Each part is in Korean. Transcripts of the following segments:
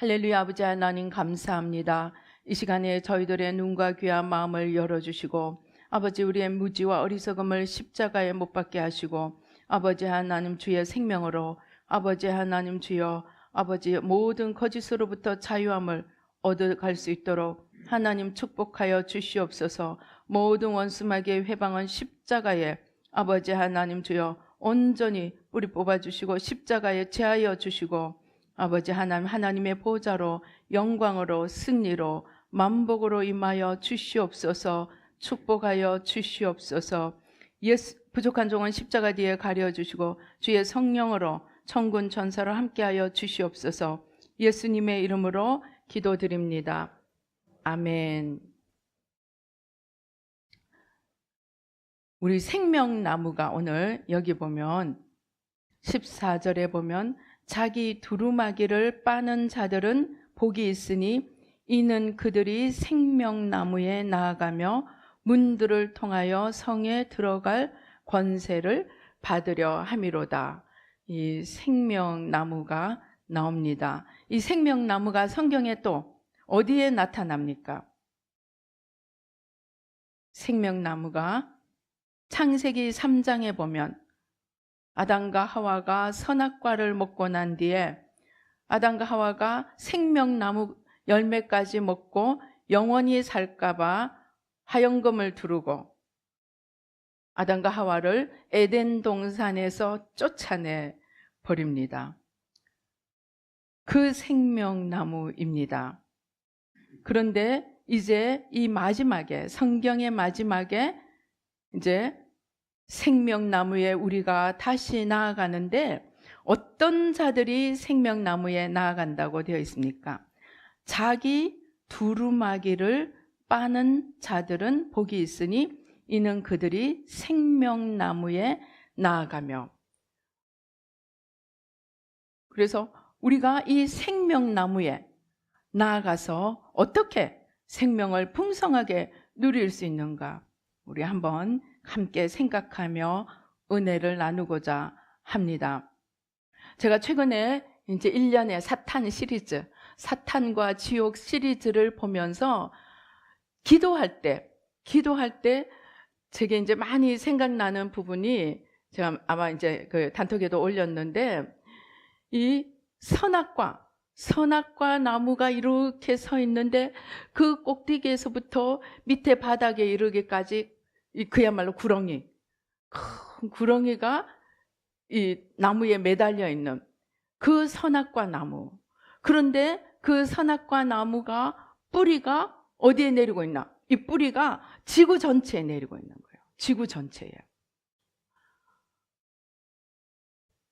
할렐루야. 아버지 하나님 감사합니다. 이 시간에 저희들의 눈과 귀와 마음을 열어주시고 아버지 우리의 무지와 어리석음을 십자가에 못 박게 하시고 아버지 하나님 주의 생명으로 아버지 하나님 주여 아버지 모든 거짓으로부터 자유함을 얻어갈 수 있도록 하나님 축복하여 주시옵소서. 모든 원수마귀의 회방은 십자가에 아버지 하나님 주여 온전히 뿌리 뽑아주시고 십자가에 제하여 주시고 아버지 하나님의 보좌로 영광으로 승리로 만복으로 임하여 주시옵소서. 축복하여 주시옵소서. 부족한 종은 십자가 뒤에 가려주시고 주의 성령으로 천군 천사로 함께하여 주시옵소서. 예수님의 이름으로 기도드립니다. 아멘. 우리 생명나무가 오늘 여기 보면 14절에 보면 자기 두루마기를 빠는 자들은 복이 있으니 이는 그들이 생명나무에 나아가며 문들을 통하여 성에 들어갈 권세를 받으려 함이로다. 이 생명나무가 나옵니다. 이 생명나무가 성경에 또 어디에 나타납니까? 생명나무가 창세기 3장에 보면 아담과 하와가 선악과를 먹고 난 뒤에 아담과 하와가 생명나무 열매까지 먹고 영원히 살까봐 화영금을 두르고 아담과 하와를 에덴 동산에서 쫓아내 버립니다. 그 생명나무입니다. 그런데 이제 이 마지막에 성경의 마지막에 이제 생명나무에 우리가 다시 나아가는데 어떤 자들이 생명나무에 나아간다고 되어 있습니까? 자기 두루마기를 빠는 자들은 복이 있으니 이는 그들이 생명나무에 나아가며. 그래서 우리가 이 생명나무에 나아가서 어떻게 생명을 풍성하게 누릴 수 있는가? 우리 한번 함께 생각하며 은혜를 나누고자 합니다. 제가 최근에 이제 1년의 사탄 시리즈, 사탄과 지옥 시리즈를 보면서 기도할 때 제게 이제 많이 생각나는 부분이 제가 아마 이제 그 단톡에도 올렸는데 이 선악과 나무가 이렇게 서 있는데 그 꼭대기에서부터 밑에 바닥에 이르기까지 그야말로 큰 구렁이가 이 나무에 매달려 있는 그 선악과 나무. 그런데 그 선악과 나무가 뿌리가 어디에 내리고 있나? 이 뿌리가 지구 전체에 내리고 있는 거예요. 지구 전체에.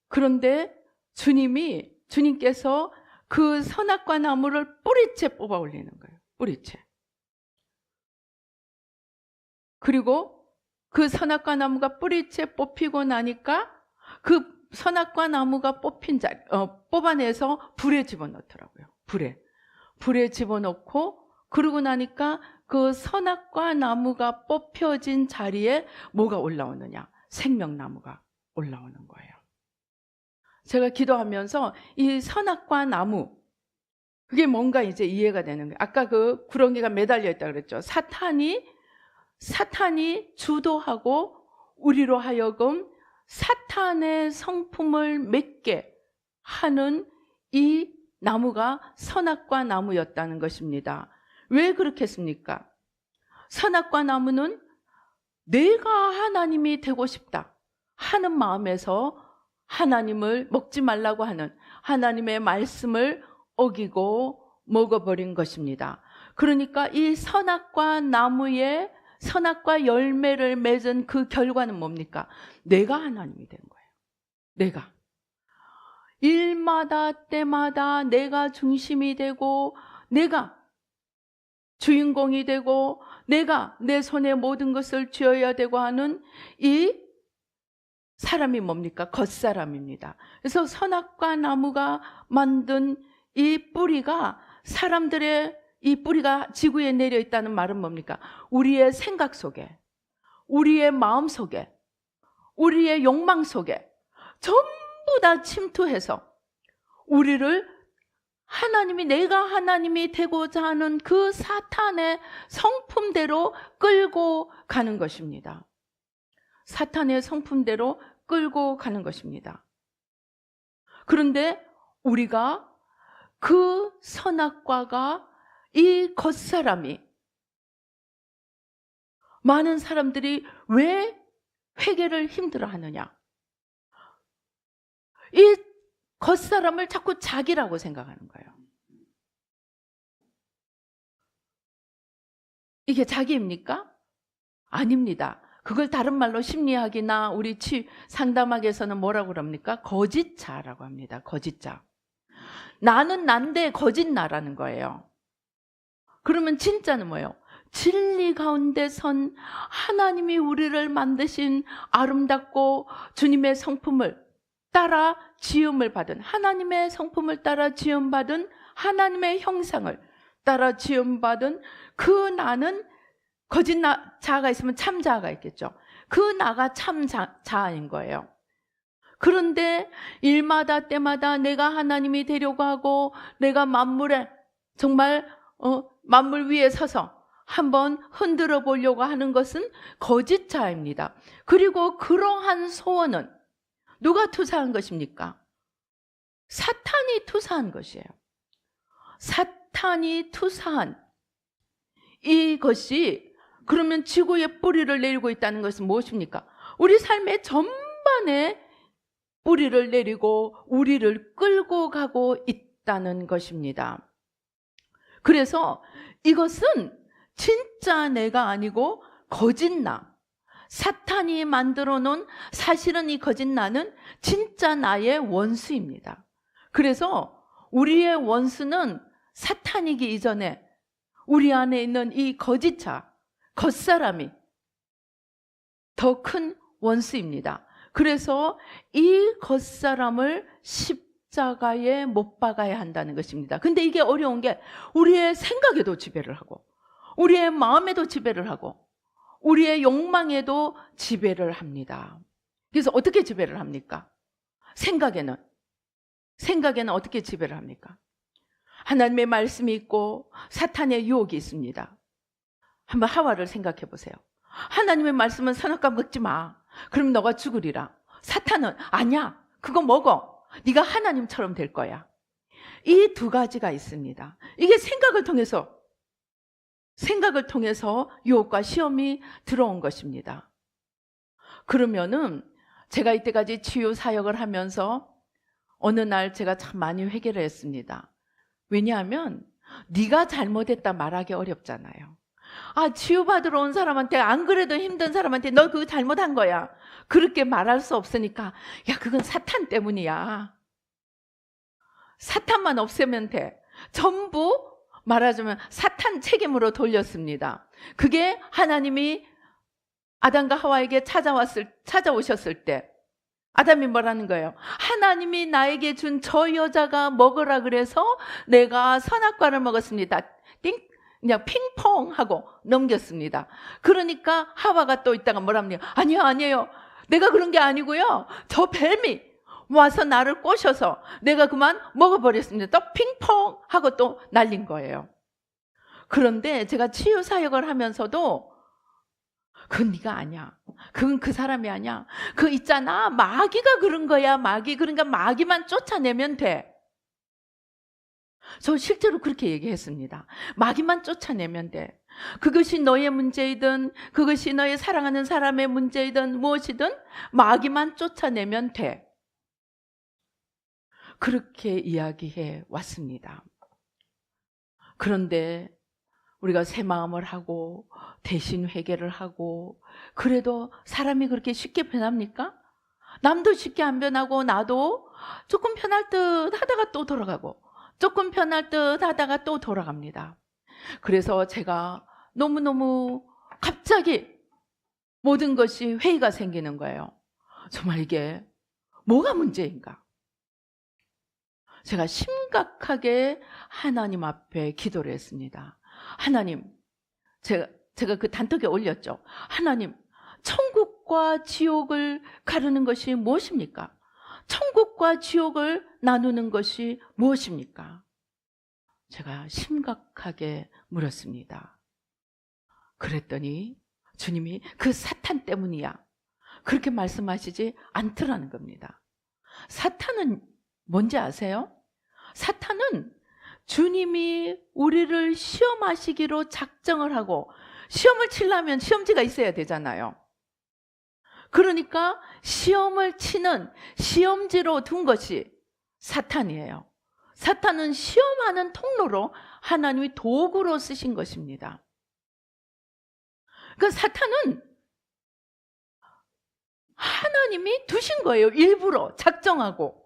그런데 주님께서 그 선악과 나무를 뿌리채 뽑아 올리는 거예요. 뿌리채. 그리고 그 선악과 나무가 뿌리채 뽑히고 나니까 그 선악과 나무가 뽑아내서 불에 집어넣더라고요. 불에 집어넣고 그러고 나니까 그 선악과 나무가 뽑혀진 자리에 뭐가 올라오느냐? 생명나무가 올라오는 거예요. 제가 기도하면서 이 선악과 나무, 그게 뭔가 이제 이해가 되는 거예요. 아까 그 구렁이가 매달려 있다고 그랬죠. 사탄이 주도하고 우리로 하여금 사탄의 성품을 맺게 하는 이 나무가 선악과 나무였다는 것입니다. 왜 그렇겠습니까? 선악과 나무는 내가 하나님이 되고 싶다 하는 마음에서 하나님을 먹지 말라고 하는 하나님의 말씀을 어기고 먹어버린 것입니다. 그러니까 이 선악과 나무에 선악과 열매를 맺은 그 결과는 뭡니까? 내가 하나님이 된 거예요. 내가. 일마다 때마다 내가 중심이 되고 내가 주인공이 되고 내가 내 손에 모든 것을 쥐어야 되고 하는 이 사람이 뭡니까? 겉사람입니다. 그래서 선악과 나무가 만든 이 뿌리가 이 뿌리가 지구에 내려 있다는 말은 뭡니까? 우리의 생각 속에, 우리의 마음 속에, 우리의 욕망 속에 전부 다 침투해서 우리를 하나님이, 내가 하나님이 되고자 하는 그 사탄의 성품대로 끌고 가는 것입니다. 사탄의 성품대로 끌고 가는 것입니다. 그런데 우리가 그 선악과가, 이 겉사람이, 많은 사람들이 왜 회개를 힘들어 하느냐? 이 겉사람을 자꾸 자기라고 생각하는 거예요. 이게 자기입니까? 아닙니다. 그걸 다른 말로 심리학이나 우리 상담학에서는 뭐라고 그럽니까? 거짓자라고 합니다. 거짓자. 나는 난데 거짓 나라는 거예요. 그러면 진짜는 뭐예요? 진리 가운데 선 하나님이 우리를 만드신 아름답고 주님의 성품을 따라 지음을 받은, 하나님의 성품을 따라 지음받은, 하나님의 형상을 따라 지음받은 그 나는, 거짓 자아가 있으면 참 자아가 있겠죠. 그 나가 참 자아인 거예요. 그런데 일마다 때마다 내가 하나님이 되려고 하고, 내가 만물에 정말 만물 위에 서서 한번 흔들어 보려고 하는 것은 거짓 자아입니다. 그리고 그러한 소원은 누가 투사한 것입니까? 사탄이 투사한 것이에요. 사탄이 투사한 이것이, 그러면 지구에 뿌리를 내리고 있다는 것은 무엇입니까? 우리 삶의 전반에 뿌리를 내리고 우리를 끌고 가고 있다는 것입니다. 그래서 이것은 진짜 내가 아니고 거짓 나, 사탄이 만들어 놓은, 사실은 이 거짓 나는 진짜 나의 원수입니다. 그래서 우리의 원수는 사탄이기 이전에 우리 안에 있는 이 거짓자, 겉사람이 더 큰 원수입니다. 그래서 이 겉사람을 십자가에 못 박아야 한다는 것입니다. 근데 이게 어려운 게 우리의 생각에도 지배를 하고, 우리의 마음에도 지배를 하고, 우리의 욕망에도 지배를 합니다. 그래서 어떻게 지배를 합니까? 생각에는 어떻게 지배를 합니까? 하나님의 말씀이 있고 사탄의 유혹이 있습니다. 한번 하와를 생각해 보세요. 하나님의 말씀은 선악과 먹지 마. 그럼 너가 죽으리라. 사탄은 아니야, 그거 먹어. 네가 하나님처럼 될 거야. 이 두 가지가 있습니다. 이게 생각을 통해서 유혹과 시험이 들어온 것입니다. 그러면은 제가 이때까지 치유 사역을 하면서 어느 날 제가 참 많이 회개를 했습니다. 왜냐하면 네가 잘못했다 말하기 어렵잖아요. 치유받으러 온 사람한테, 안 그래도 힘든 사람한테 너 그거 잘못한 거야, 그렇게 말할 수 없으니까, 야, 그건 사탄 때문이야. 사탄만 없애면 돼. 전부 말하자면 사탄 책임으로 돌렸습니다. 그게 하나님이 아담과 하와에게 찾아오셨을 때 아담이 뭐라는 거예요? 하나님이 나에게 준 저 여자가 먹으라 그래서 내가 선악과를 먹었습니다. 그냥 핑퐁 하고 넘겼습니다. 그러니까 하와가 또 있다가 뭐랍니까? 아니에요. 내가 그런 게 아니고요. 저 뱀이 와서 나를 꼬셔서 내가 그만 먹어버렸습니다. 또 핑퐁 하고 또 날린 거예요. 그런데 제가 치유 사역을 하면서도 그건 네가 아니야, 그건 그 사람이 아니야, 그 있잖아, 마귀가 그런 거야, 마귀. 그러니까 마귀만 쫓아내면 돼. 저 실제로 그렇게 얘기했습니다. 마귀만 쫓아내면 돼. 그것이 너의 문제이든 그것이 너의 사랑하는 사람의 문제이든 무엇이든 마귀만 쫓아내면 돼. 그렇게 이야기해 왔습니다. 그런데 우리가 새 마음을 하고 대신 회개를 하고, 그래도 사람이 그렇게 쉽게 변합니까? 남도 쉽게 안 변하고, 나도 조금 변할 듯 하다가 또 돌아가고, 조금 변할 듯 하다가 또 돌아갑니다. 그래서 제가 너무너무 갑자기 모든 것이 회의가 생기는 거예요. 정말 이게 뭐가 문제인가? 제가 심각하게 하나님 앞에 기도를 했습니다. 하나님, 제가 그 단톡에 올렸죠. 하나님, 천국과 지옥을 가르는 것이 무엇입니까? 천국과 지옥을 나누는 것이 무엇입니까? 제가 심각하게 물었습니다. 그랬더니 주님이 그 사탄 때문이야, 그렇게 말씀하시지 않더라는 겁니다. 사탄은 뭔지 아세요? 사탄은 주님이 우리를 시험하시기로 작정을 하고, 시험을 치려면 시험지가 있어야 되잖아요. 그러니까 시험을 치는 시험지로 둔 것이 사탄이에요. 사탄은 시험하는 통로로 하나님이 도구로 쓰신 것입니다. 그러니까 사탄은 하나님이 두신 거예요. 일부러 작정하고.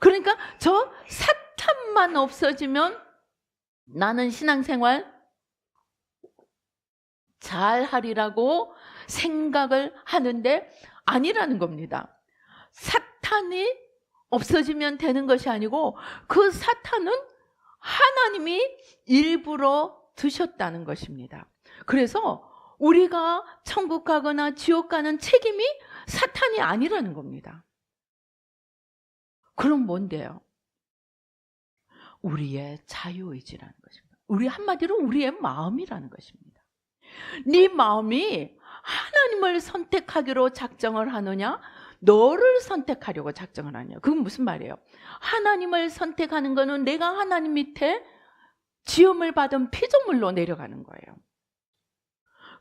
그러니까 저 사탄만 없어지면 나는 신앙생활 잘 하리라고 생각을 하는데 아니라는 겁니다. 사탄이 없어지면 되는 것이 아니고 그 사탄은 하나님이 일부러 두셨다는 것입니다. 그래서 우리가 천국 가거나 지옥 가는 책임이 사탄이 아니라는 겁니다. 그럼 뭔데요? 우리의 자유의지라는 것입니다. 우리 한마디로 우리의 마음이라는 것입니다. 네 마음이 하나님을 선택하기로 작정을 하느냐, 너를 선택하려고 작정을 하느냐. 그건 무슨 말이에요? 하나님을 선택하는 거는 내가 하나님 밑에 지음을 받은 피조물로 내려가는 거예요.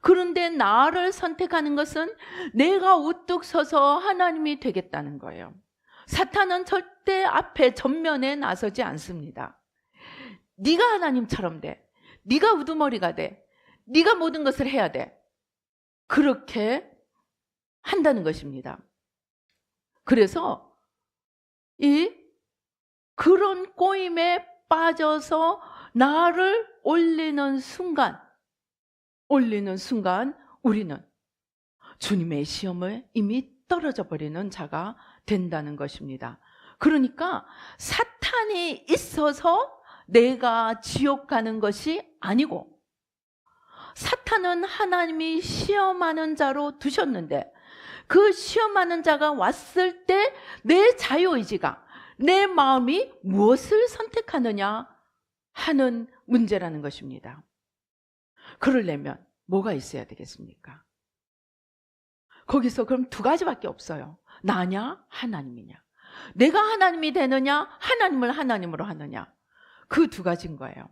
그런데 나를 선택하는 것은 내가 우뚝 서서 하나님이 되겠다는 거예요. 사탄은 절대 앞에 전면에 나서지 않습니다. 네가 하나님처럼 돼, 네가 우두머리가 돼, 네가 모든 것을 해야 돼, 그렇게 한다는 것입니다. 그래서 그런 꼬임에 빠져서 나를 올리는 순간 우리는 주님의 시험을 이미 떨어져 버리는 자가 된다는 것입니다. 그러니까 사탄이 있어서 내가 지옥 가는 것이 아니고, 사탄은 하나님이 시험하는 자로 두셨는데 그 시험하는 자가 왔을 때 내 자유의지가, 내 마음이 무엇을 선택하느냐 하는 문제라는 것입니다. 그러려면 뭐가 있어야 되겠습니까? 거기서 그럼 두 가지밖에 없어요. 나냐, 하나님이냐. 내가 하나님이 되느냐, 하나님을 하나님으로 하느냐. 그 두 가지인 거예요.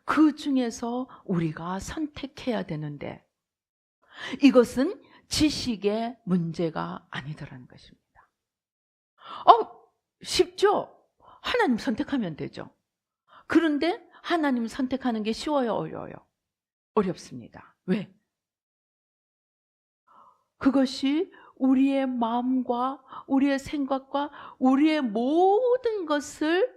그 중에서 우리가 선택해야 되는데 이것은 지식의 문제가 아니더라는 것입니다. 쉽죠? 하나님 선택하면 되죠. 그런데 하나님 선택하는 게 쉬워요, 어려워요? 어렵습니다. 왜? 그것이 우리의 마음과 우리의 생각과 우리의 모든 것을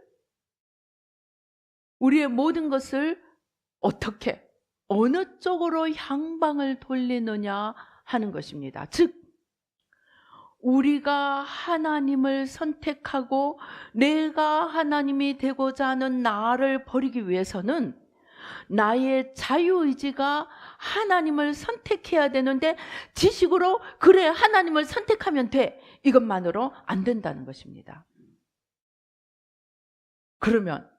어떻게, 어느 쪽으로 향방을 돌리느냐 하는 것입니다. 즉, 우리가 하나님을 선택하고 내가 하나님이 되고자 하는 나를 버리기 위해서는 나의 자유의지가 하나님을 선택해야 되는데, 지식으로 그래 하나님을 선택하면 돼, 이것만으로 안 된다는 것입니다. 그러면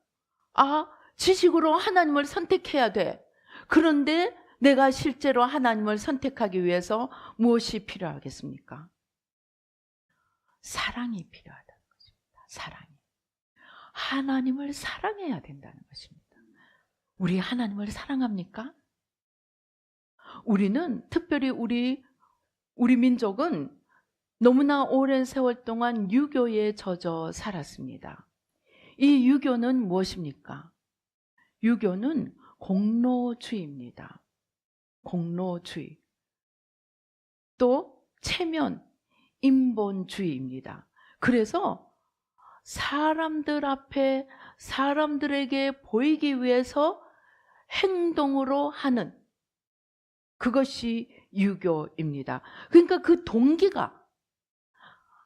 지식으로 하나님을 선택해야 돼. 그런데 내가 실제로 하나님을 선택하기 위해서 무엇이 필요하겠습니까? 사랑이 필요하다는 것입니다. 사랑이. 하나님을 사랑해야 된다는 것입니다. 우리 하나님을 사랑합니까? 우리는, 특별히 우리 민족은 너무나 오랜 세월 동안 유교에 젖어 살았습니다. 이 유교는 무엇입니까? 유교는 공로주의입니다. 공로주의. 또 체면, 인본주의입니다. 그래서 사람들 앞에 사람들에게 보이기 위해서 행동으로 하는, 그것이 유교입니다. 그러니까 그 동기가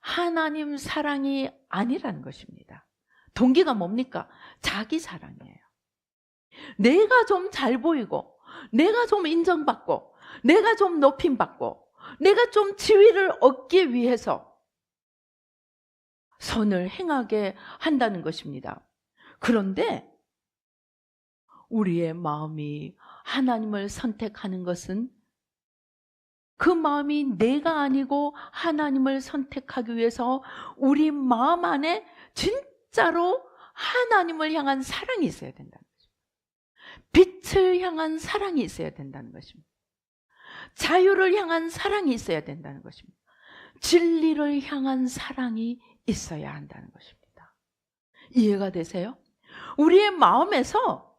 하나님 사랑이 아니라는 것입니다. 동기가 뭡니까? 자기 사랑이에요. 내가 좀 잘 보이고, 내가 좀 인정받고, 내가 좀 높임받고, 내가 좀 지위를 얻기 위해서 선을 행하게 한다는 것입니다. 그런데 우리의 마음이 하나님을 선택하는 것은 그 마음이 내가 아니고 하나님을 선택하기 위해서 우리 마음 안에 진짜로 하나님을 향한 사랑이 있어야 된다는 것입니다. 빛을 향한 사랑이 있어야 된다는 것입니다. 자유를 향한 사랑이 있어야 된다는 것입니다. 진리를 향한 사랑이 있어야 한다는 것입니다. 이해가 되세요? 우리의 마음에서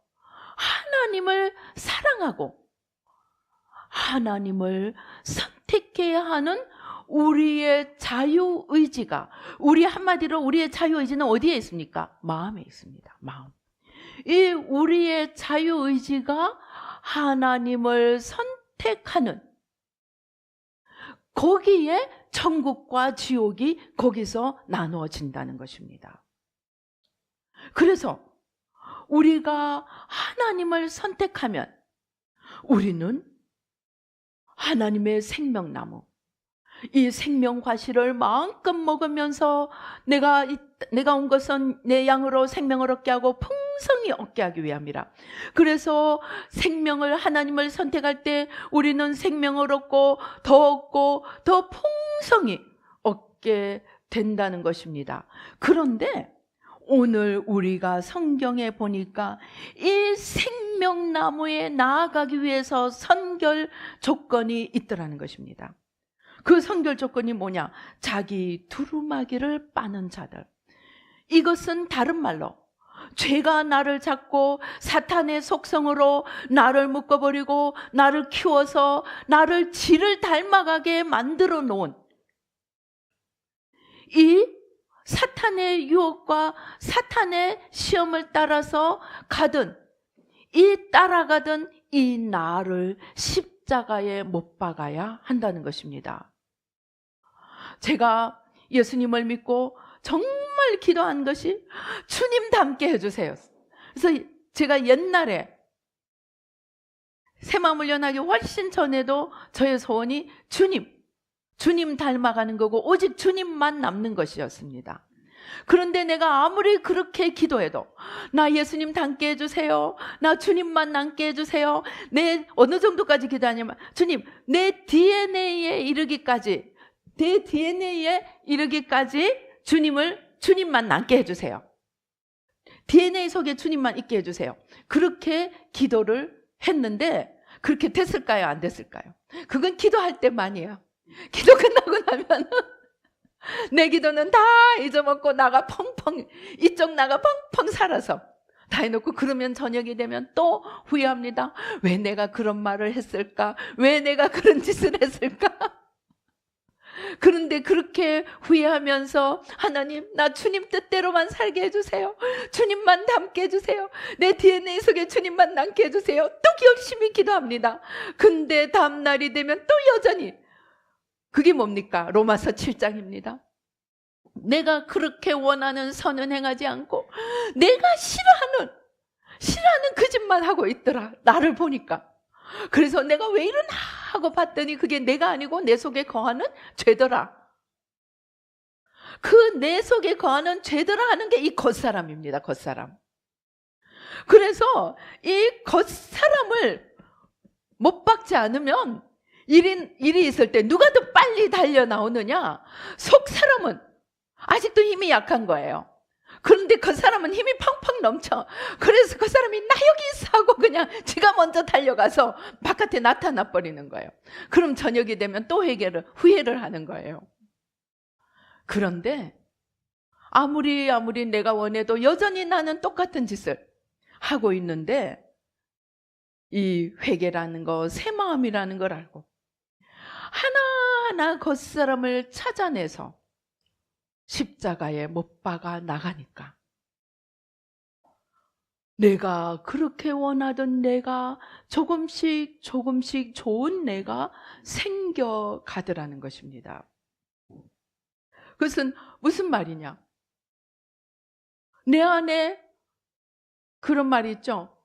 하나님을 사랑하고 하나님을 선택해야 하는 우리의 자유의지가, 우리 한마디로 우리의 자유의지는 어디에 있습니까? 마음에 있습니다. 마음. 이 우리의 자유의지가 하나님을 선택하는, 거기에 천국과 지옥이 거기서 나누어진다는 것입니다. 그래서 우리가 하나님을 선택하면 우리는 하나님의 생명나무, 이 생명과실을 마음껏 먹으면서 내가 온 것은 내 양으로 생명을 얻게 하고 풍성히 얻게 하기 위함이라. 그래서 생명을, 하나님을 선택할 때 우리는 생명을 얻고 더 풍성히 얻게 된다는 것입니다. 그런데 오늘 우리가 성경에 보니까 이 생명나무에 나아가기 위해서 선결 조건이 있더라는 것입니다. 그 선결 조건이 뭐냐? 자기 두루마기를 빠는 자들. 이것은 다른 말로 죄가 나를 잡고 사탄의 속성으로 나를 묶어버리고 나를 키워서 나를 지를 닮아가게 만들어 놓은 이 사탄의 유혹과 사탄의 시험을 따라서 따라가던 이 나를 십자가에 못 박아야 한다는 것입니다. 제가 예수님을 믿고 정말 기도한 것이 주님 닮게 해주세요. 그래서 제가 옛날에 새마음을 연하기 훨씬 전에도 저의 소원이 주님 닮아가는 거고 오직 주님만 남는 것이었습니다. 그런데 내가 아무리 그렇게 기도해도 나 예수님 닮게 해주세요, 나 주님만 남게 해주세요, 내 어느 정도까지 기도하냐면 주님 내 DNA에 이르기까지 주님만 남게 해주세요. DNA 속에 주님만 있게 해주세요. 그렇게 기도를 했는데 그렇게 됐을까요? 안 됐을까요? 그건 기도할 때만이에요. 기도 끝나고 나면 내 기도는 다 잊어먹고 이쪽 나가 펑펑 살아서 다 해놓고 그러면 저녁이 되면 또 후회합니다. 왜 내가 그런 말을 했을까? 왜 내가 그런 짓을 했을까? 그런데 그렇게 후회하면서 하나님 나 주님 뜻대로만 살게 해주세요. 주님만 닮게 해주세요. 내 DNA 속에 주님만 남게 해주세요. 또 열심히 기도합니다. 근데 다음날이 되면 또 여전히 그게 뭡니까? 로마서 7장입니다. 내가 그렇게 원하는 선은 행하지 않고 내가 싫어하는 그 짓만 하고 있더라. 나를 보니까. 그래서 내가 왜 이러나 하고 봤더니 그게 내가 아니고 내 속에 거하는 죄더라. 그 내 속에 거하는 죄더라 하는 게 이 겉사람입니다. 겉사람. 그래서 이 겉사람을 못 박지 않으면 일이 있을 때 누가 더 빨리 달려 나오느냐? 속 사람은 아직도 힘이 약한 거예요. 그런데 그 사람은 힘이 펑펑 넘쳐. 그래서 그 사람이 나 여기 있어 하고 그냥 지가 먼저 달려가서 바깥에 나타나 버리는 거예요. 그럼 저녁이 되면 또 후회를 하는 거예요. 그런데 아무리 내가 원해도 여전히 나는 똑같은 짓을 하고 있는데 이 회개라는 거, 새 마음이라는 걸 알고 하나하나 겉사람을 찾아내서 십자가에 못 박아 나가니까 내가 그렇게 원하던 내가 조금씩 좋은 내가 생겨가더라는 것입니다. 그것은 무슨 말이냐? 내 안에 그런 말이 있죠.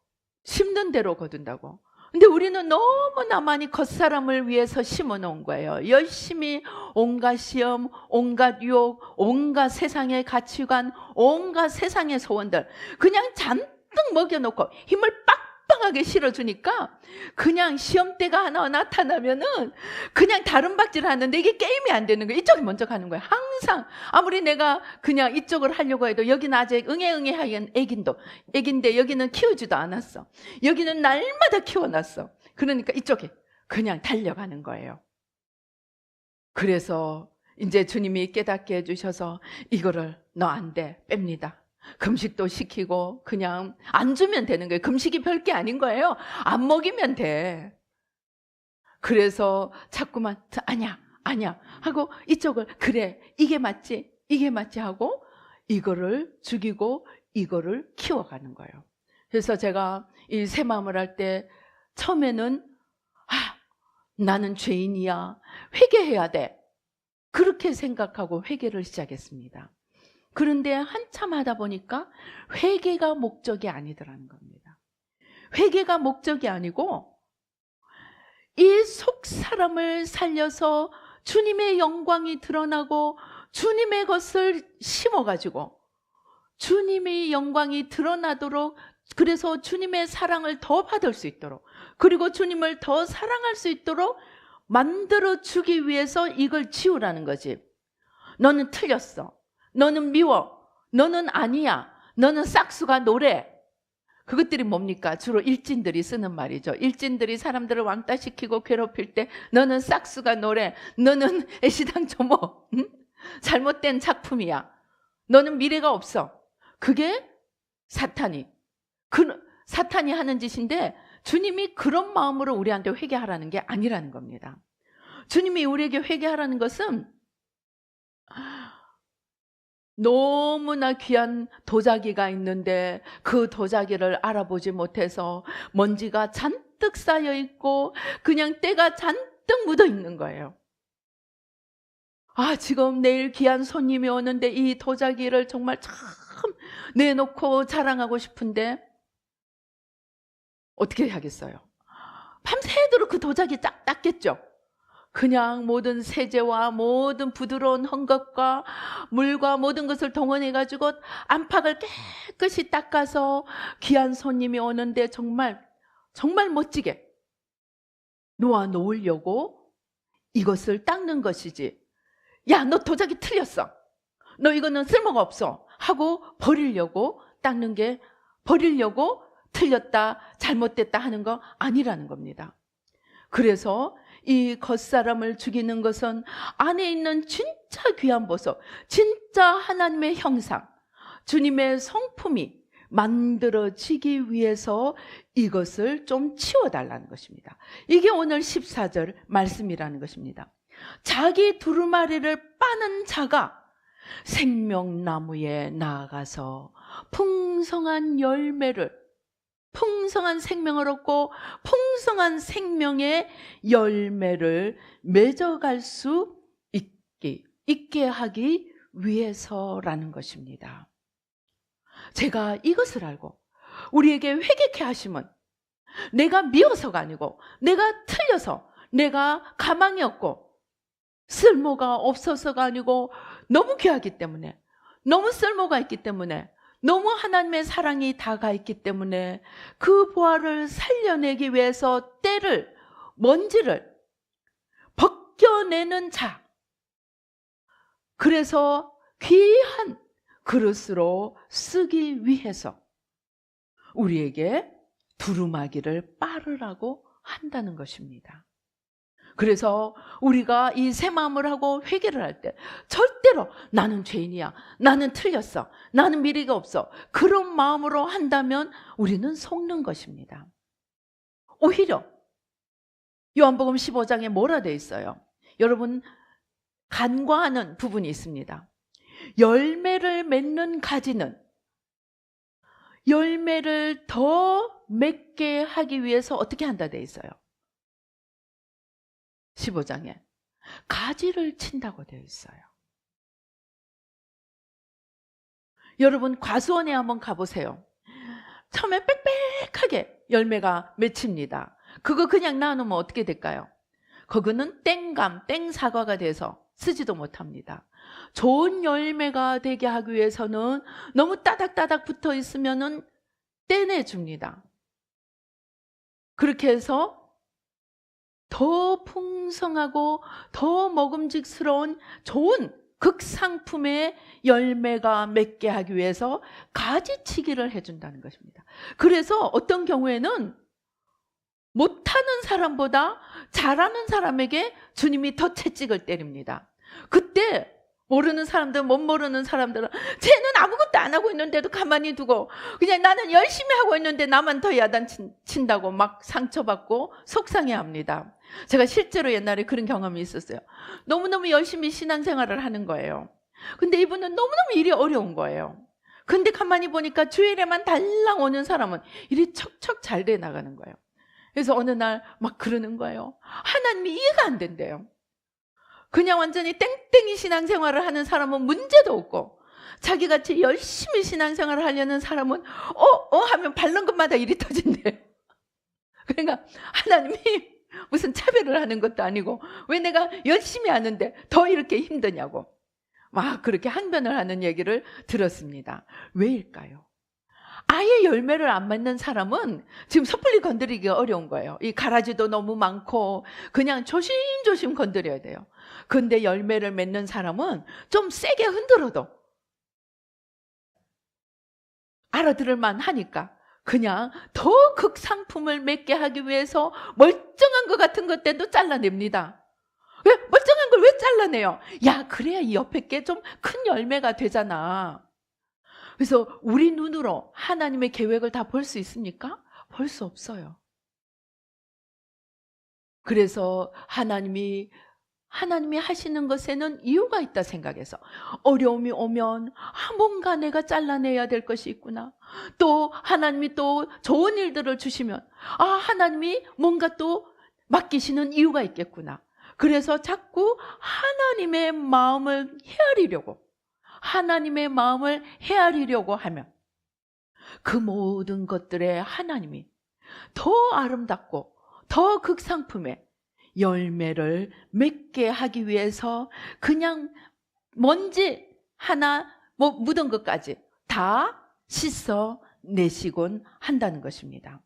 심는 대로 거둔다고. 근데 우리는 너무나 많이 겉사람을 위해서 심어놓은 거예요. 열심히 온갖 시험, 온갖 유혹, 온갖 세상의 가치관, 온갖 세상의 소원들 그냥 잔뜩 먹여놓고 힘을 빵빵하게 실어주니까 그냥 시험대가 하나 나타나면은 그냥 다른 박질을 하는데 이게 게임이 안 되는 거예요. 이쪽이 먼저 가는 거예요. 항상 아무리 내가 그냥 이쪽을 하려고 해도 여기는 아직 응애응애 하긴 애긴데 여기는 키우지도 않았어. 여기는 날마다 키워놨어. 그러니까 이쪽에 그냥 달려가는 거예요. 그래서 이제 주님이 깨닫게 해주셔서 이거를 너 안 돼, 뺍니다. 금식도 시키고 그냥 안 주면 되는 거예요. 금식이 별게 아닌 거예요. 안 먹이면 돼. 그래서 자꾸만 아니야 하고 이쪽을 그래 이게 맞지 하고 이거를 죽이고 이거를 키워가는 거예요. 그래서 제가 이 새 마음을 할 때 처음에는 나는 죄인이야, 회개해야 돼, 그렇게 생각하고 회개를 시작했습니다. 그런데 한참 하다 보니까 회개가 목적이 아니더라는 겁니다. 회개가 목적이 아니고 이 속 사람을 살려서 주님의 영광이 드러나고 주님의 것을 심어가지고 주님의 영광이 드러나도록, 그래서 주님의 사랑을 더 받을 수 있도록, 그리고 주님을 더 사랑할 수 있도록 만들어주기 위해서 이걸 지우라는 거지. 너는 틀렸어, 너는 미워, 너는 아니야, 너는 싹수가 노래. 그것들이 뭡니까? 주로 일진들이 쓰는 말이죠. 일진들이 사람들을 왕따시키고 괴롭힐 때 너는 싹수가 노래, 너는 애시당초모, 잘못된 작품이야, 너는 미래가 없어. 그게 사탄이 하는 짓인데 주님이 그런 마음으로 우리한테 회개하라는 게 아니라는 겁니다. 주님이 우리에게 회개하라는 것은 너무나 귀한 도자기가 있는데 그 도자기를 알아보지 못해서 먼지가 잔뜩 쌓여 있고 그냥 때가 잔뜩 묻어 있는 거예요. 지금 내일 귀한 손님이 오는데 이 도자기를 정말 참 내놓고 자랑하고 싶은데 어떻게 하겠어요? 밤새도록 그 도자기 딱 닦겠죠. 그냥 모든 세제와 모든 부드러운 헝겊과 물과 모든 것을 동원해가지고 안팎을 깨끗이 닦아서 귀한 손님이 오는데 정말 멋지게 놓으려고 이것을 닦는 것이지. 야, 너 도자기 틀렸어, 너 이거는 쓸모가 없어 하고 버리려고 닦는 게, 버리려고 틀렸다 잘못됐다 하는 거 아니라는 겁니다. 그래서 이 겉사람을 죽이는 것은 안에 있는 진짜 귀한 보석, 진짜 하나님의 형상, 주님의 성품이 만들어지기 위해서 이것을 좀 치워달라는 것입니다. 이게 오늘 14절 말씀이라는 것입니다. 자기 두루마리를 빠는 자가 생명나무에 나아가서 풍성한 생명을 얻고 풍성한 생명의 열매를 맺어갈 수 있게 하기 위해서라는 것입니다. 제가 이것을 알고 우리에게 회개케 하심은 내가 미워서가 아니고 내가 틀려서, 내가 가망이 없고 쓸모가 없어서가 아니고 너무 귀하기 때문에, 너무 쓸모가 있기 때문에, 너무 하나님의 사랑이 다가 있기 때문에 그 보화를 살려내기 위해서 먼지를 벗겨내는 자, 그래서 귀한 그릇으로 쓰기 위해서 우리에게 두루마기를 빠르라고 한다는 것입니다. 그래서 우리가 이 새 마음을 하고 회개를 할 때 절대로 나는 죄인이야, 나는 틀렸어, 나는 미래가 없어, 그런 마음으로 한다면 우리는 속는 것입니다. 오히려 요한복음 15장에 뭐라 되어 있어요? 여러분, 간과하는 부분이 있습니다. 열매를 맺는 가지는 열매를 더 맺게 하기 위해서 어떻게 한다 되어 있어요? 15장에 가지를 친다고 되어 있어요. 여러분, 과수원에 한번 가보세요. 처음에 빽빽하게 열매가 맺힙니다. 그거 그냥 놔놓으면 어떻게 될까요? 그거는 땡감, 땡사과가 돼서 쓰지도 못합니다. 좋은 열매가 되게 하기 위해서는 너무 따닥따닥 붙어 있으면은 떼내줍니다. 그렇게 해서 더 풍성하고 더 먹음직스러운 좋은 극상품의 열매가 맺게 하기 위해서 가지치기를 해준다는 것입니다. 그래서 어떤 경우에는 못하는 사람보다 잘하는 사람에게 주님이 더 채찍을 때립니다. 그때 모르는 사람들, 못 모르는 사람들은 쟤는 아무것도 안 하고 있는데도 가만히 두고 그냥 나는 열심히 하고 있는데 나만 더 야단친다고 막 상처받고 속상해합니다. 제가 실제로 옛날에 그런 경험이 있었어요. 너무너무 열심히 신앙생활을 하는 거예요. 근데 이분은 너무너무 일이 어려운 거예요. 근데 가만히 보니까 주일에만 달랑 오는 사람은 일이 척척 잘 돼 나가는 거예요. 그래서 어느 날 막 그러는 거예요. 하나님이 이해가 안 된대요. 그냥 완전히 땡땡이 신앙생활을 하는 사람은 문제도 없고 자기같이 열심히 신앙생활을 하려는 사람은 하면 밟는 것마다 일이 터진대요. 그러니까 하나님이 무슨 차별을 하는 것도 아니고 왜 내가 열심히 하는데 더 이렇게 힘드냐고 막 그렇게 항변을 하는 얘기를 들었습니다. 왜일까요? 아예 열매를 안 맺는 사람은 지금 섣불리 건드리기가 어려운 거예요. 이 가라지도 너무 많고 그냥 조심조심 건드려야 돼요. 근데 열매를 맺는 사람은 좀 세게 흔들어도 알아들을만 하니까 그냥 더 극상품을 맺게 하기 위해서 멀쩡한 것 같은 것들도 잘라냅니다. 왜? 멀쩡한 걸 왜 잘라내요? 야, 그래야 이 옆에 게 좀 큰 열매가 되잖아. 그래서 우리 눈으로 하나님의 계획을 다 볼 수 있습니까? 볼 수 없어요. 그래서 하나님이 하시는 것에는 이유가 있다 생각해서 어려움이 오면 뭔가 내가 잘라내야 될 것이 있구나. 또 하나님이 또 좋은 일들을 주시면 하나님이 뭔가 또 맡기시는 이유가 있겠구나. 그래서 자꾸 하나님의 마음을 헤아리려고 하면 그 모든 것들에 하나님이 더 아름답고 더 극상품의 열매를 맺게 하기 위해서 그냥 먼지 하나 묻은 것까지 다 씻어내시곤 한다는 것입니다.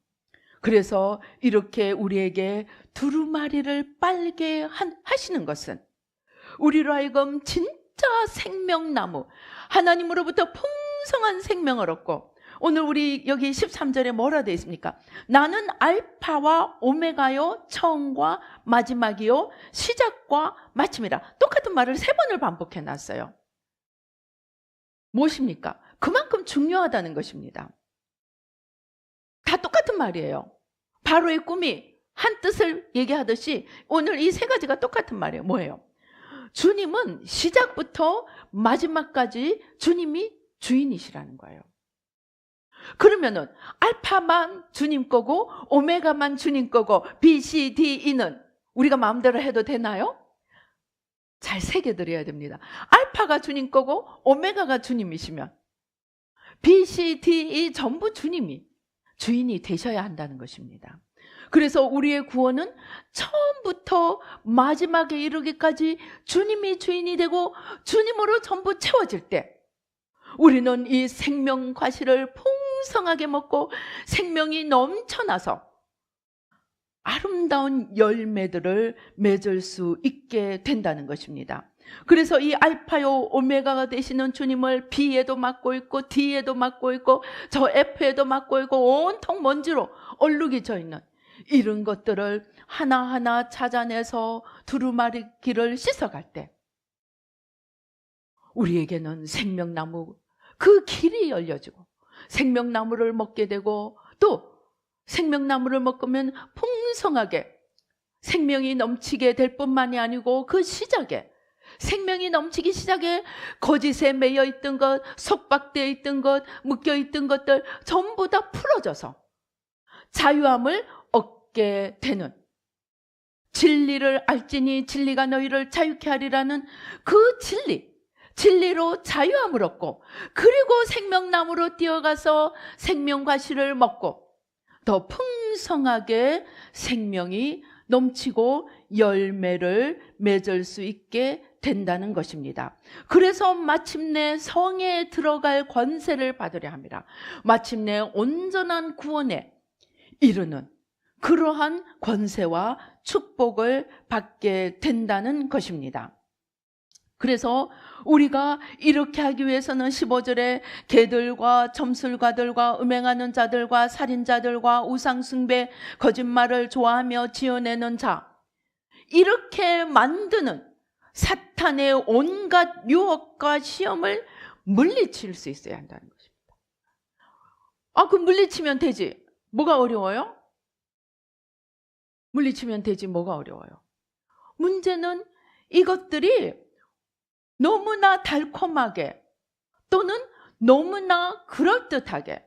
그래서 이렇게 우리에게 두루마리를 빨게 하시는 것은 우리로 하여금 진짜 생명나무, 하나님으로부터 풍성한 생명을 얻고 오늘 우리 여기 13절에 뭐라 되어 있습니까? 나는 알파와 오메가요, 처음과 마지막이요, 시작과 마침이라. 똑같은 말을 3번을 반복해 놨어요. 무엇입니까? 그만큼 중요하다는 것입니다. 다 똑같은 말이에요. 바로의 꿈이 한 뜻을 얘기하듯이 오늘 이 3가지가 똑같은 말이에요. 뭐예요? 주님은 시작부터 마지막까지 주님이 주인이시라는 거예요. 그러면은 알파만 주님 거고 오메가만 주님 거고 B, C, D, E는 우리가 마음대로 해도 되나요? 잘 새겨드려야 됩니다. 알파가 주님 거고 오메가가 주님이시면 B, C, D, E 전부 주님이 주인이 되셔야 한다는 것입니다. 그래서 우리의 구원은 처음부터 마지막에 이르기까지 주님이 주인이 되고 주님으로 전부 채워질 때 우리는 이 생명 과실을 풍성하게 먹고 생명이 넘쳐나서 아름다운 열매들을 맺을 수 있게 된다는 것입니다. 그래서 이 알파요 오메가가 되시는 주님을 B에도 맡고 있고 D에도 맡고 있고 저 F에도 맡고 있고 온통 먼지로 얼룩이 져 있는 이런 것들을 하나하나 찾아내서 두루마리기를 씻어갈 때 우리에게는 생명나무 그 길이 열려지고 생명나무를 먹게 되고 또 생명나무를 먹으면 풍성하게 생명이 넘치게 될 뿐만이 아니고 그 시작에 생명이 넘치기 시작에 거짓에 매여 있던 것, 속박되어 있던 것, 묶여 있던 것들 전부 다 풀어져서 자유함을 얻게 되는 진리를 알지니 진리가 너희를 자유케 하리라는 그 진리로 자유함을 얻고 그리고 생명나무로 뛰어가서 생명과실을 먹고 더 풍성하게 생명이 넘치고 열매를 맺을 수 있게 된다는 것입니다. 그래서 마침내 성에 들어갈 권세를 받으려 합니다. 마침내 온전한 구원에 이르는 그러한 권세와 축복을 받게 된다는 것입니다. 그래서 우리가 이렇게 하기 위해서는 15절에 개들과 점술가들과 음행하는 자들과 살인자들과 우상숭배, 거짓말을 좋아하며 지어내는 자, 이렇게 만드는 사탄의 온갖 유혹과 시험을 물리칠 수 있어야 한다는 것입니다. 그 물리치면 되지. 뭐가 어려워요? 물리치면 되지. 뭐가 어려워요? 문제는 이것들이 너무나 달콤하게 또는 너무나 그럴듯하게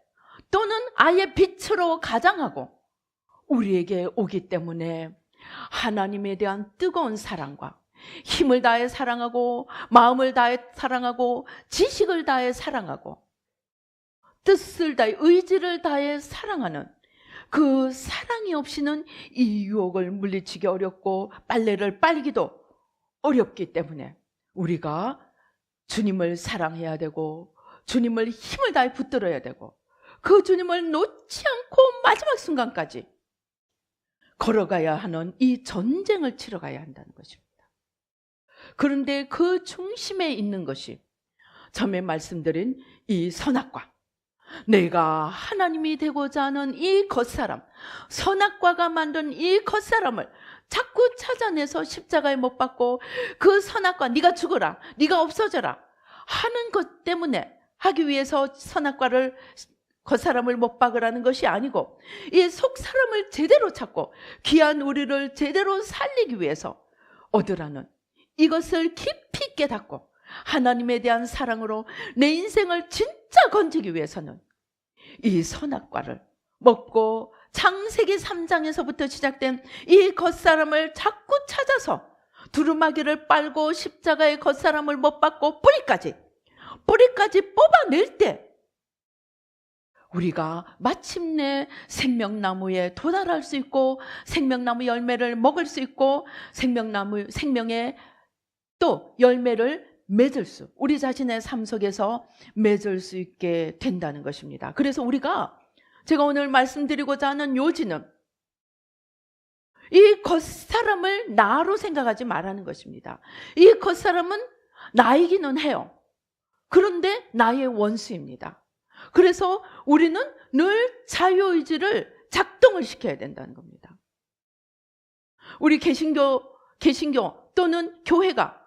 또는 아예 빛으로 가장하고 우리에게 오기 때문에 하나님에 대한 뜨거운 사랑과 힘을 다해 사랑하고 마음을 다해 사랑하고 지식을 다해 사랑하고 뜻을 다해 의지를 다해 사랑하는 그 사랑이 없이는 이 유혹을 물리치기 어렵고 빨래를 빨기도 어렵기 때문에 우리가 주님을 사랑해야 되고 주님을 힘을 다해 붙들어야 되고 그 주님을 놓지 않고 마지막 순간까지 걸어가야 하는 이 전쟁을 치러가야 한다는 것입니다. 그런데 그 중심에 있는 것이 처음에 말씀드린 이 선악과, 내가 하나님이 되고자 하는 이 겉사람, 선악과가 만든 이 겉사람을 자꾸 찾아내서 십자가에 못 박고 그 선악과, 네가 죽어라, 네가 없어져라 하는 것 때문에 하기 위해서 선악과를, 겉사람을 못 박으라는 것이 아니고 이 속사람을 제대로 찾고 귀한 우리를 제대로 살리기 위해서 얻으라는 이것을 깊이 깨닫고 하나님에 대한 사랑으로 내 인생을 진짜 건지기 위해서는 이 선악과를 먹고 창세기 3장에서부터 시작된 이 겉사람을 자꾸 찾아서 두루마기를 빨고 십자가의 겉사람을 못 박고 뿌리까지 뽑아낼 때 우리가 마침내 생명나무에 도달할 수 있고 생명나무 열매를 먹을 수 있고 생명의 또 열매를 맺을 수, 우리 자신의 삶 속에서 맺을 수 있게 된다는 것입니다. 그래서 제가 오늘 말씀드리고자 하는 요지는 이 겉사람을 나로 생각하지 말라는 것입니다. 이 겉사람은 나이기는 해요. 그런데 나의 원수입니다. 그래서 우리는 늘 자유의지를 작동을 시켜야 된다는 겁니다. 우리 개신교 또는 교회가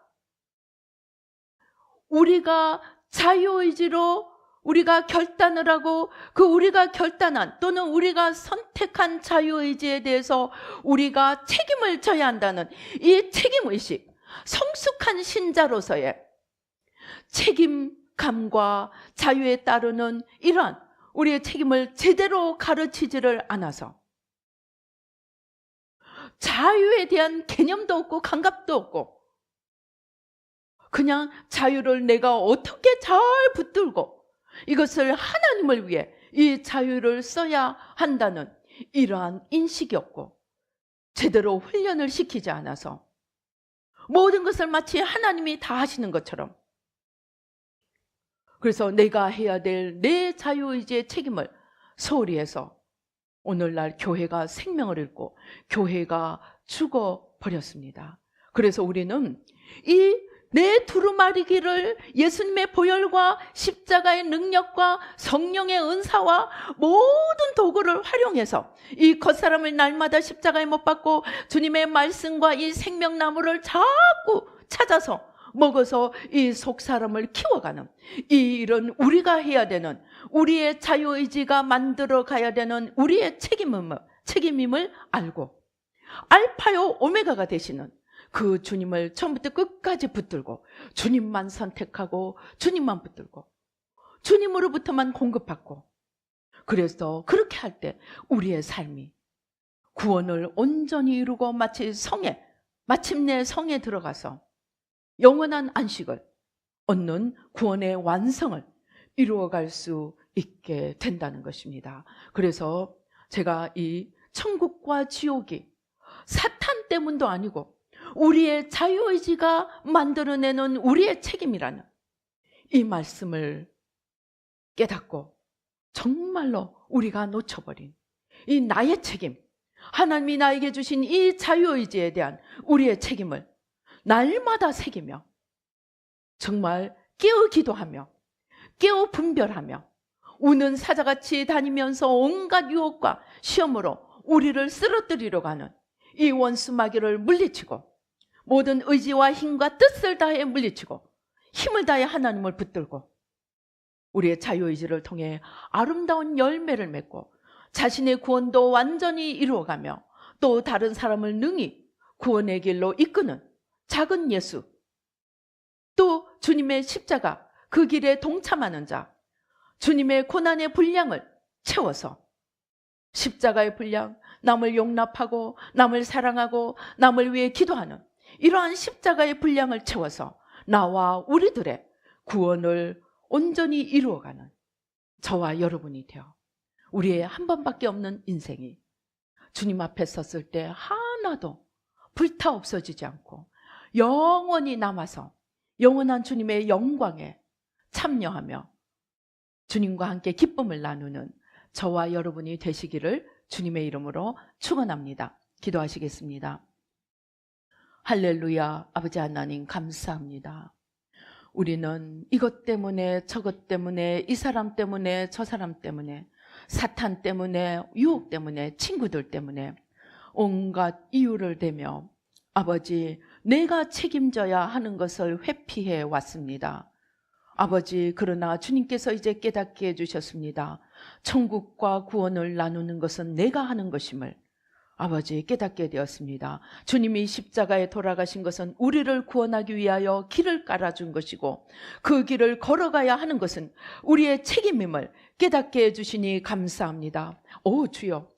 우리가 자유의지로 우리가 결단을 하고 그 우리가 결단한 또는 우리가 선택한 자유의지에 대해서 우리가 책임을 져야 한다는 이 책임의식, 성숙한 신자로서의 책임감과 자유에 따르는 이러한 우리의 책임을 제대로 가르치지를 않아서 자유에 대한 개념도 없고 감각도 없고 그냥 자유를 내가 어떻게 잘 붙들고 이것을 하나님을 위해 이 자유를 써야 한다는 이러한 인식이 없고 제대로 훈련을 시키지 않아서 모든 것을 마치 하나님이 다 하시는 것처럼, 그래서 내가 해야 될 내 자유의지의 책임을 소홀히 해서 오늘날 교회가 생명을 잃고 교회가 죽어버렸습니다. 그래서 우리는 이 내 두루마리기를 예수님의 보혈과 십자가의 능력과 성령의 은사와 모든 도구를 활용해서 이 겉사람을 날마다 십자가에 못 박고 주님의 말씀과 이 생명나무를 자꾸 찾아서 먹어서 이 속사람을 키워가는 이런 우리가 해야 되는 우리의 자유의지가 만들어 가야 되는 우리의 책임임을 알고 알파요 오메가가 되시는 그 주님을 처음부터 끝까지 붙들고 주님만 선택하고 주님만 붙들고 주님으로부터만 공급받고, 그래서 그렇게 할 때 우리의 삶이 구원을 온전히 이루고 마침내 성에 들어가서 영원한 안식을 얻는 구원의 완성을 이루어갈 수 있게 된다는 것입니다. 그래서 제가 이 천국과 지옥이 사탄 때문도 아니고 우리의 자유의지가 만들어내는 우리의 책임이라는 이 말씀을 깨닫고 정말로 우리가 놓쳐버린 이 나의 책임, 하나님이 나에게 주신 이 자유의지에 대한 우리의 책임을 날마다 새기며 정말 깨어 기도하며 깨어 분별하며 우는 사자같이 다니면서 온갖 유혹과 시험으로 우리를 쓰러뜨리려 가는 이 원수 마귀를 물리치고 모든 의지와 힘과 뜻을 다해 물리치고 힘을 다해 하나님을 붙들고 우리의 자유의지를 통해 아름다운 열매를 맺고 자신의 구원도 완전히 이루어가며 또 다른 사람을 능히 구원의 길로 이끄는 작은 예수, 또 주님의 십자가 그 길에 동참하는 자, 주님의 고난의 분량을 채워서 십자가의 분량, 남을 용납하고 남을 사랑하고 남을 위해 기도하는 이러한 십자가의 분량을 채워서 나와 우리들의 구원을 온전히 이루어가는 저와 여러분이 되어 우리의 한 번밖에 없는 인생이 주님 앞에 섰을 때 하나도 불타 없어지지 않고 영원히 남아서 영원한 주님의 영광에 참여하며 주님과 함께 기쁨을 나누는 저와 여러분이 되시기를 주님의 이름으로 축원합니다. 기도하시겠습니다. 할렐루야. 아버지 하나님 감사합니다. 우리는 이것 때문에 저것 때문에 이 사람 때문에 저 사람 때문에 사탄 때문에 유혹 때문에 친구들 때문에 온갖 이유를 대며 아버지 내가 책임져야 하는 것을 회피해 왔습니다. 아버지 그러나 주님께서 이제 깨닫게 해주셨습니다. 천국과 구원을 나누는 것은 내가 하는 것임을 아버지 깨닫게 되었습니다. 주님이 십자가에 돌아가신 것은 우리를 구원하기 위하여 길을 깔아준 것이고 그 길을 걸어가야 하는 것은 우리의 책임임을 깨닫게 해주시니 감사합니다. 오 주여,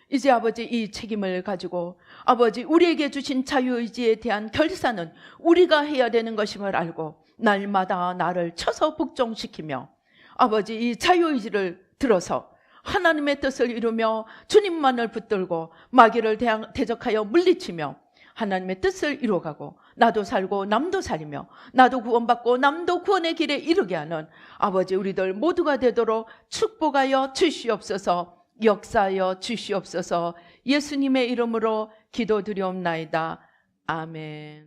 이제 아버지 이 책임을 가지고 아버지 우리에게 주신 자유의지에 대한 결산은 우리가 해야 되는 것임을 알고 날마다 나를 쳐서 복종시키며 아버지 이 자유의지를 들어서 하나님의 뜻을 이루며 주님만을 붙들고 마귀를 대적하여 물리치며 하나님의 뜻을 이루어가고 나도 살고 남도 살리며 나도 구원받고 남도 구원의 길에 이르게 하는 아버지 우리들 모두가 되도록 축복하여 주시옵소서. 역사하여 주시옵소서. 예수님의 이름으로 기도드리옵나이다. 아멘.